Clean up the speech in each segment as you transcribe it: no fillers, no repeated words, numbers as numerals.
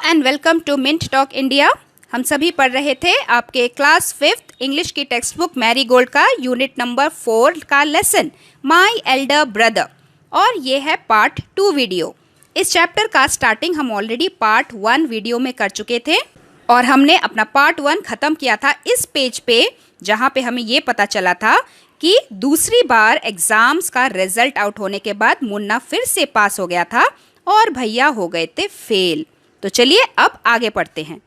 And welcome to mint talk India. हम सभी पढ़ रहे थे आपके क्लास 5th इंग्लिश की टेक्स्ट बुक मैरी गोल्ड का यूनिट नंबर 4 का लेसन माई एल्डर ब्रदर, और ये है पार्ट 2 वीडियो। इस चैप्टर का स्टार्टिंग हम ऑलरेडी पार्ट 1 वीडियो में कर चुके थे और हमने अपना पार्ट 1 ख़त्म किया था इस पेज पे, जहाँ पे हमें ये पता चला था कि दूसरी बार एग्ज़ाम्स का रिजल्ट आउट होने के बाद मुन्ना फिर से पास हो गया था और भैया हो गए थे फेल। तो चलिए अब आगे पढ़ते हैं।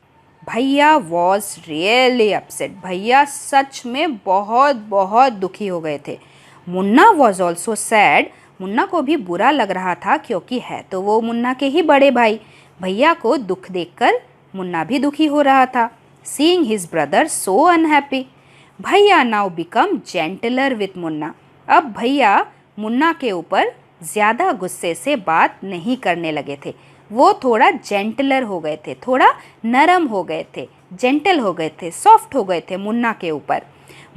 भैया वॉज रियली अपसेट। भैया सच में बहुत बहुत दुखी हो गए थे। Munna was also sad. Munna को भी बुरा लग रहा था क्योंकि है तो वो मुन्ना के ही बड़े भाई। भैया को दुख देखकर मुन्ना भी दुखी हो रहा था। Seeing his brother so unhappy, भैया now become gentler with Munna. अब भैया मुन्ना के ऊपर ज़्यादा गुस्से से बात नहीं करने लगे थे। वो थोड़ा जेंटलर हो गए थे, थोड़ा नरम हो गए थे, जेंटल हो गए थे, सॉफ्ट हो गए थे मुन्ना के ऊपर।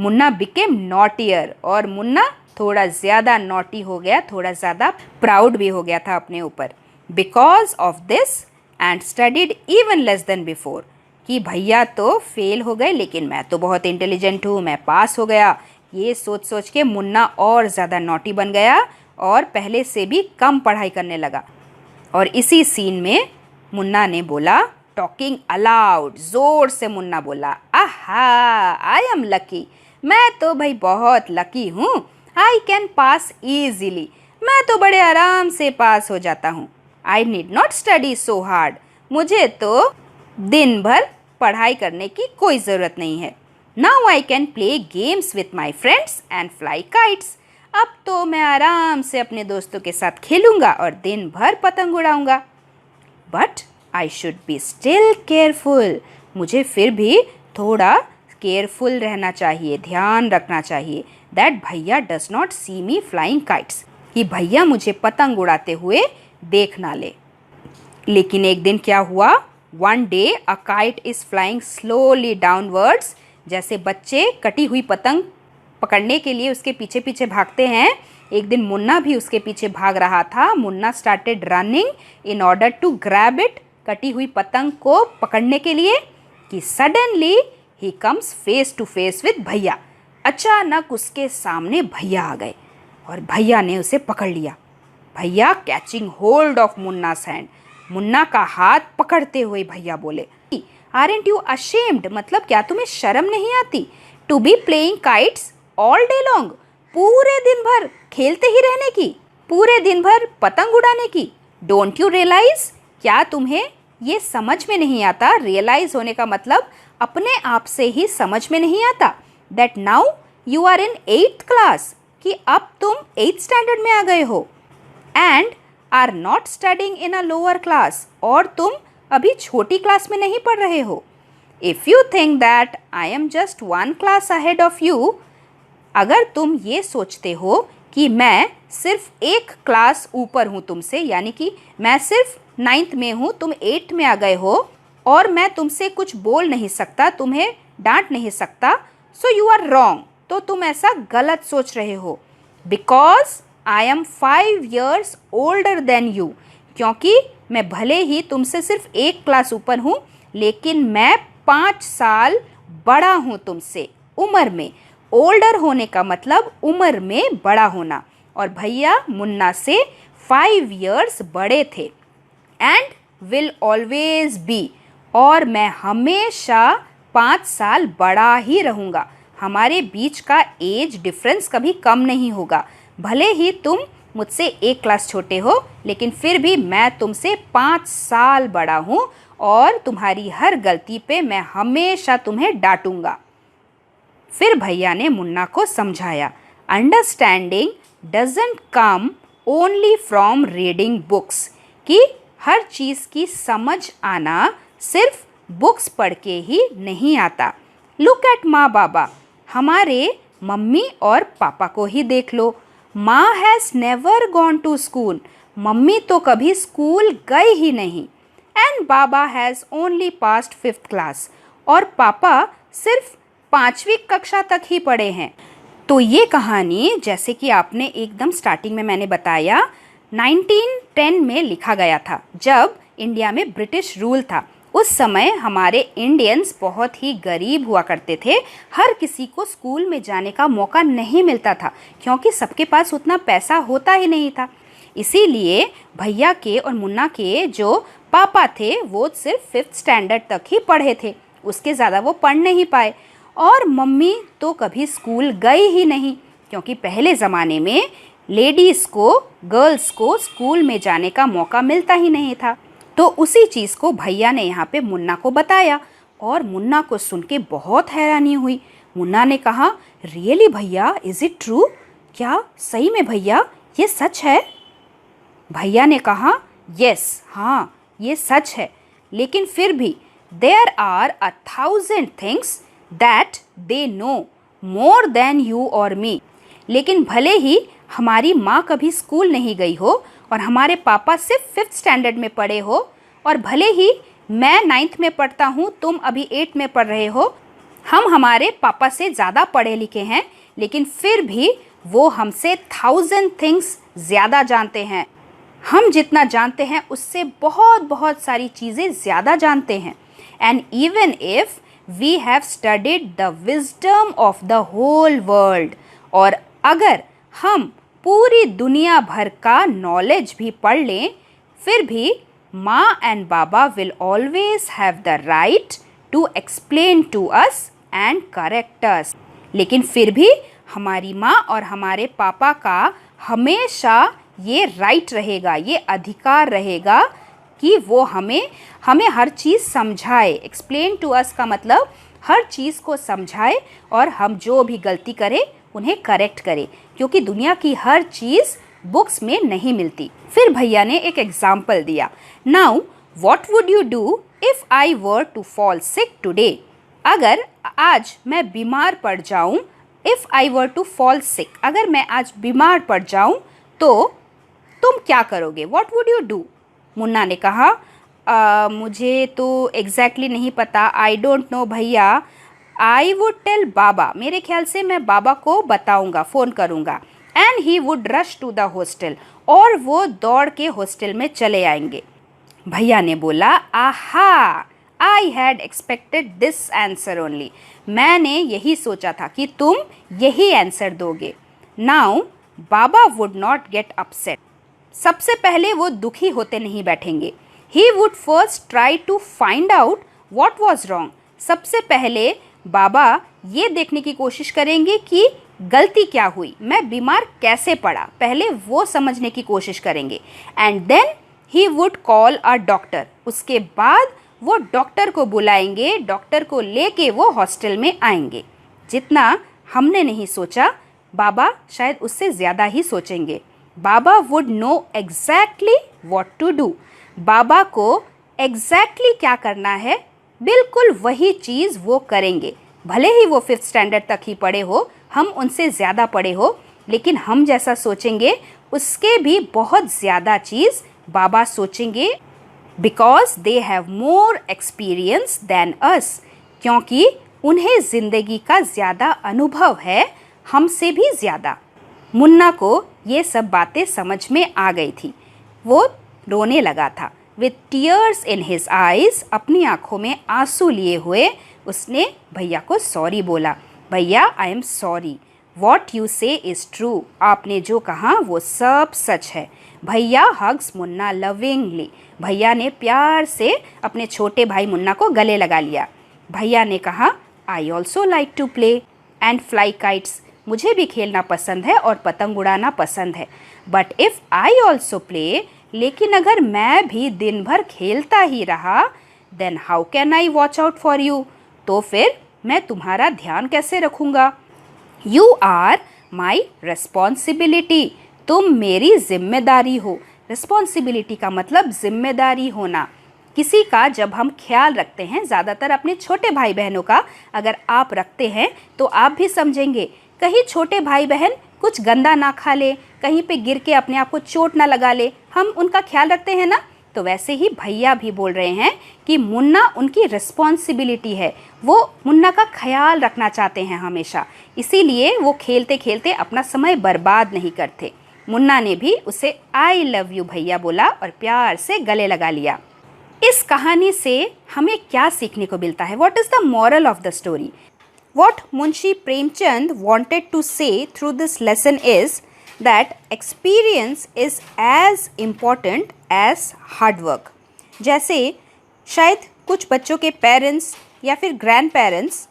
मुन्ना बिकेम नॉटियर, और मुन्ना थोड़ा ज़्यादा नॉटी हो गया, थोड़ा ज़्यादा प्राउड भी हो गया था अपने ऊपर। Because of this and studied even less than before, कि भैया तो फेल हो गए लेकिन मैं तो बहुत इंटेलिजेंट हूँ, मैं पास हो गया। ये सोच सोच के मुन्ना और ज़्यादा नॉटी बन गया और पहले से भी कम पढ़ाई करने लगा। और इसी सीन में मुन्ना ने बोला, टॉकिंग अलाउड, ज़ोर से मुन्ना बोला, आहा आई एम लकी, मैं तो भाई बहुत लकी हूँ। आई कैन पास ईजीली, मैं तो बड़े आराम से पास हो जाता हूँ। I need not study so hard, मुझे तो दिन भर पढ़ाई करने की कोई ज़रूरत नहीं है। Now I can play games with my friends and fly kites, अब तो मैं आराम से अपने दोस्तों के साथ खेलूँगा और दिन भर पतंग उड़ाऊँगा। But I should be still careful, मुझे फिर भी थोड़ा केयरफुल रहना चाहिए, ध्यान रखना चाहिए। दैट भैया does not see me flying kites, कि भैया मुझे पतंग उड़ाते हुए देख ना ले। लेकिन एक दिन क्या हुआ, one day a kite is flying slowly downwards, जैसे बच्चे कटी हुई पतंग पकड़ने के लिए उसके पीछे पीछे भागते हैं, एक दिन मुन्ना भी उसके पीछे भाग रहा था। Munna started running in order to grab it, कटी हुई पतंग को पकड़ने के लिए, कि सडनली ही comes face to face with भैया। अचानक उसके सामने भैया आ गए और भैया ने उसे पकड़ लिया। भैया catching hold of Munna's hand, Munna का हाथ पकड़ते हुए भैया बोले, आरंट यू अशेम्ड, मतलब क्या तुम्हें शर्म नहीं आती, to be playing kites all day long, पूरे दिन भर खेलते ही रहने की, पूरे दिन भर पतंग उड़ाने की। डोंट यू रियलाइज, क्या तुम्हें ये समझ में नहीं आता, रियलाइज होने का मतलब अपने आप से ही समझ में नहीं आता, that now you are in 8th class, कि अब तुम 8th स्टैंडर्ड में आ गए हो, and are not studying in a lower class, और तुम अभी छोटी क्लास में नहीं पढ़ रहे हो। If you think that I am just 1 class ahead of you, अगर तुम ये सोचते हो कि मैं सिर्फ एक क्लास ऊपर हूँ तुमसे, यानी कि मैं सिर्फ 9th में हूँ, तुम 8th में आ गए हो और मैं तुमसे कुछ बोल नहीं सकता, तुम्हें डांट नहीं सकता, सो यू आर रॉन्ग, तो तुम ऐसा गलत सोच रहे हो। Because I am 5 years older than you, क्योंकि मैं भले ही तुमसे सिर्फ एक क्लास ऊपर हूँ लेकिन मैं 5 साल बड़ा हूँ तुमसे उम्र में। ओल्डर होने का मतलब उम्र में बड़ा होना, और भैया मुन्ना से 5 years बड़े थे। एंड विल ऑलवेज बी, और मैं हमेशा 5 साल बड़ा ही रहूँगा। हमारे बीच का एज डिफरेंस कभी कम नहीं होगा, भले ही तुम मुझसे एक क्लास छोटे हो लेकिन फिर भी मैं तुमसे 5 साल बड़ा हूँ, और तुम्हारी हर गलती पे मैं हमेशा तुम्हें डांटूंगा। फिर भैया ने मुन्ना को समझाया, understanding doesn't come only from reading books, कि हर चीज़ की समझ आना सिर्फ बुक्स पढ़ के ही नहीं आता। लुक एट माँ बाबा, हमारे मम्मी और पापा को ही देख लो। Maa has never gone to school, mummy तो कभी स्कूल गए ही नहीं। And Baba has only passed 5th class, और पापा सिर्फ 5वीं कक्षा तक ही पढ़े हैं। तो ये कहानी, जैसे कि आपने एकदम स्टार्टिंग में मैंने बताया, 1910 में लिखा गया था, जब इंडिया में ब्रिटिश रूल था। उस समय हमारे इंडियंस बहुत ही गरीब हुआ करते थे। हर किसी को स्कूल में जाने का मौका नहीं मिलता था क्योंकि सबके पास उतना पैसा होता ही नहीं था। इसीलिए भैया के और मुन्ना के जो पापा थे वो सिर्फ 5th स्टैंडर्ड तक ही पढ़े थे, उसके ज़्यादा वो पढ़ नहीं पाए। और मम्मी तो कभी स्कूल गई ही नहीं क्योंकि पहले ज़माने में लेडीज़ को, गर्ल्स को स्कूल में जाने का मौका मिलता ही नहीं था। तो उसी चीज़ को भैया ने यहाँ पे मुन्ना को बताया और मुन्ना को सुन के बहुत हैरानी हुई। मुन्ना ने कहा, रियली भैया, इज़ इट ट्रू? क्या सही में भैया ये सच है? भैया ने कहा, यस, हाँ ये सच है, लेकिन फिर भी there are 1000 things that they know more than you और मी। लेकिन भले ही हमारी माँ कभी स्कूल नहीं गई हो और हमारे पापा सिर्फ 5th स्टैंडर्ड में पढ़े हो, और भले ही मैं 9th में पढ़ता हूँ, तुम अभी 8th में पढ़ रहे हो, हम हमारे पापा से ज़्यादा पढ़े लिखे हैं, लेकिन फिर भी वो हमसे 1000 थिंग्स ज़्यादा जानते हैं। हम जितना जानते हैं उससे बहुत बहुत सारी चीज़ें ज़्यादा जानते हैं। And even if we have studied the wisdom of the whole world, और अगर हम पूरी दुनिया भर का नॉलेज भी पढ़ लें, फिर भी Maa and Baba will always have the right to explain to us and correct us. लेकिन फिर भी हमारी माँ और हमारे पापा का हमेशा ये राइट रहेगा, ये अधिकार रहेगा कि वो हमें हर चीज़ समझाए। एक्सप्लेन टू अस का मतलब हर चीज़ को समझाए और हम जो भी गलती करें उन्हें करेक्ट करें, क्योंकि दुनिया की हर चीज़ बुक्स में नहीं मिलती। फिर भैया ने एक एग्जाम्पल दिया, now what would you do if I were to fall sick today? अगर आज मैं बीमार पड़ जाऊं, if I were to fall sick, अगर मैं आज बीमार पड़ जाऊं तो तुम क्या करोगे? What would you do? Munna ने कहा, मुझे तो एग्जैक्टली नहीं पता, आई डोंट नो भैया, आई वुड टेल बाबा, मेरे ख्याल से मैं बाबा को बताऊंगा, फ़ोन करूंगा। And he would rush to the hostel, और वो दौड़ के हॉस्टल में चले आएंगे। भैया ने बोला, आहा, I had expected this answer only, मैंने यही सोचा था कि तुम यही आंसर दोगे। Now Baba would not get upset, सबसे पहले वो दुखी होते नहीं बैठेंगे। He would first try to find out what was wrong, सबसे पहले बाबा ये देखने की कोशिश करेंगे कि गलती क्या हुई, मैं बीमार कैसे पड़ा, पहले वो समझने की कोशिश करेंगे। And then he would call a doctor, उसके बाद वो डॉक्टर को बुलाएंगे, डॉक्टर को लेके वो हॉस्टल में आएंगे। जितना हमने नहीं सोचा, बाबा शायद उससे ज़्यादा ही सोचेंगे। Baba would know exactly what to do, बाबा को एग्जैक्टली क्या करना है, बिल्कुल वही चीज़ वो करेंगे। भले ही वो 5th स्टैंडर्ड तक ही पढ़े हो, हम उनसे ज़्यादा पढ़े हो, लेकिन हम जैसा सोचेंगे उसके भी बहुत ज़्यादा चीज़ बाबा सोचेंगे, because they have more experience than us, क्योंकि उन्हें ज़िंदगी का ज़्यादा अनुभव है हमसे भी ज़्यादा। मुन्ना को ये सब बातें समझ में आ गई थी, वो रोने लगा था। With tears in his eyes, अपनी आँखों में आंसू लिए हुए उसने भैया को सॉरी बोला। भैया, I am sorry, what you से इज़ ट्रू, आपने जो कहा वो सब सच है। भैया हग्स मुन्ना लविंगली, भैया ने प्यार से अपने छोटे भाई मुन्ना को गले लगा लिया। भैया ने कहा, I also like to play and fly kites, मुझे भी खेलना पसंद है और पतंग उड़ाना पसंद है। But if I also play, लेकिन अगर मैं भी दिन भर खेलता ही रहा, then how can I watch out for you, तो फिर मैं तुम्हारा ध्यान कैसे रखूँगा। यू आर माई रिस्पॉन्सिबिलिटी, तुम मेरी जिम्मेदारी हो। रिस्पॉन्सिबिलिटी का मतलब जिम्मेदारी होना। किसी का जब हम ख्याल रखते हैं, ज़्यादातर अपने छोटे भाई बहनों का अगर आप रखते हैं तो आप भी समझेंगे, कहीं छोटे भाई बहन कुछ गंदा ना खा ले, कहीं पे गिर के अपने आप को चोट ना लगा ले, हम उनका ख्याल रखते हैं ना। तो वैसे ही भैया भी बोल रहे हैं कि मुन्ना उनकी रिस्पॉन्सिबिलिटी है, वो मुन्ना का ख्याल रखना चाहते हैं हमेशा, इसीलिए वो खेलते खेलते अपना समय बर्बाद नहीं करते। मुन्ना ने भी उसे आई लव यू भैया बोला और प्यार से गले लगा लिया। इस कहानी से हमें क्या सीखने को मिलता है? What is the moral of the story? What Munshi Premchand wanted to say through this lesson is that experience is as important as hard work. जैसे शायद कुछ बच्चों के पेरेंट्स या फिर ग्रैंड पेरेंट्स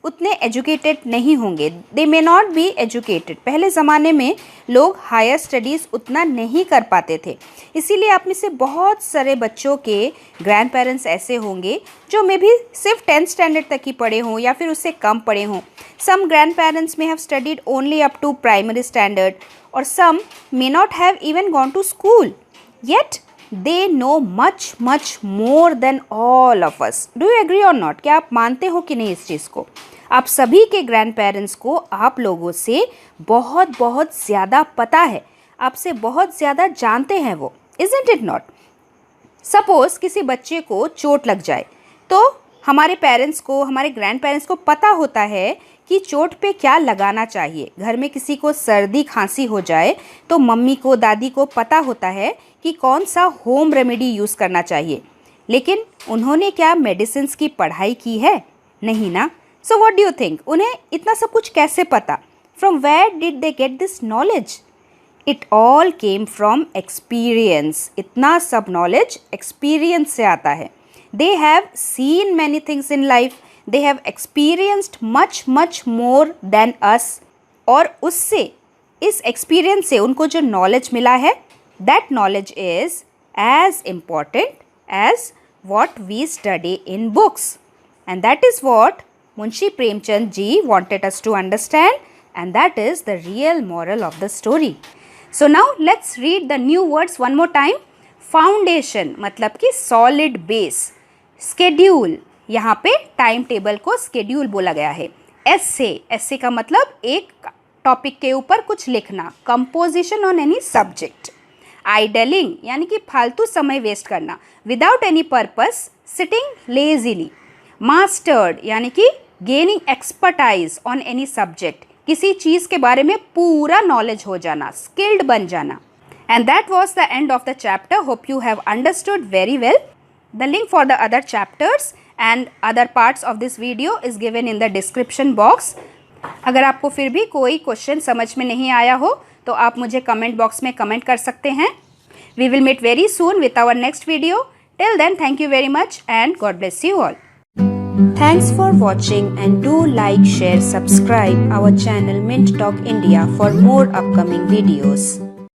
उतने एजुकेटेड नहीं होंगे, दे मे नॉट बी एजुकेटेड। पहले ज़माने में लोग हायर स्टडीज़ उतना नहीं कर पाते थे, इसीलिए आप में से बहुत सारे बच्चों के ग्रैंड पेरेंट्स ऐसे होंगे जो मे भी सिर्फ 10th स्टैंडर्ड तक ही पढ़े हों या फिर उससे कम पढ़े हों। Some grandparents may have studied only up to primary standard और some may not have even gone to school, yet they know much more than all of us. Do you agree or not? क्या आप मानते हो कि नहीं इस चीज़ को? आप सभी के ग्रैंड पेरेंट्स को आप लोगों से बहुत ज़्यादा पता है, आपसे बहुत ज़्यादा जानते हैं वो, isn't it not? सपोज़ किसी बच्चे को चोट लग जाए तो हमारे पेरेंट्स को, हमारे ग्रैंड पेरेंट्स को पता होता है कि चोट पे क्या लगाना चाहिए। घर में किसी को सर्दी खांसी हो जाए तो मम्मी को, दादी को पता होता है कि कौन सा होम रेमेडी यूज़ करना चाहिए, लेकिन उन्होंने क्या मेडिसिन्स की पढ़ाई की है? नहीं ना। So what do you think, उन्हें इतना सब कुछ कैसे पता? From where did they get this knowledge? It all came from experience. इतना सब नॉलेज एक्सपीरियंस से आता है। They have seen many things in life, they have experienced much more than us, और उससे, इस एक्सपीरियंस से उनको जो नॉलेज मिला है, that knowledge is as important as what we study in books, and that is what Munshi Premchand ji wanted us to understand, and that is the real moral of the story. So now let's read the new words one more time. Foundation मतलब कि solid base, schedule, यहाँ पे time table को schedule बोला गया है। essay का मतलब एक टॉपिक के ऊपर कुछ लिखना, composition on any subject. Idling यानी कि फालतू समय वेस्ट करना, without any purpose, sitting lazily. Mastered यानी कि gaining expertise on any subject, किसी चीज़ के बारे में पूरा नॉलेज हो जाना, स्किल्ड बन जाना। And that was the end of the chapter. Hope you have understood very well. The link for the other chapters and other parts of this video is given in the description box. अगर आपको फिर भी कोई question समझ में नहीं आया हो तो आप मुझे कमेंट बॉक्स में कमेंट कर सकते हैं. We will meet very soon with our next video. Till then, thank you very much and God bless you all. Thanks for watching and do like, share, subscribe our channel Mint Talk India for more upcoming videos.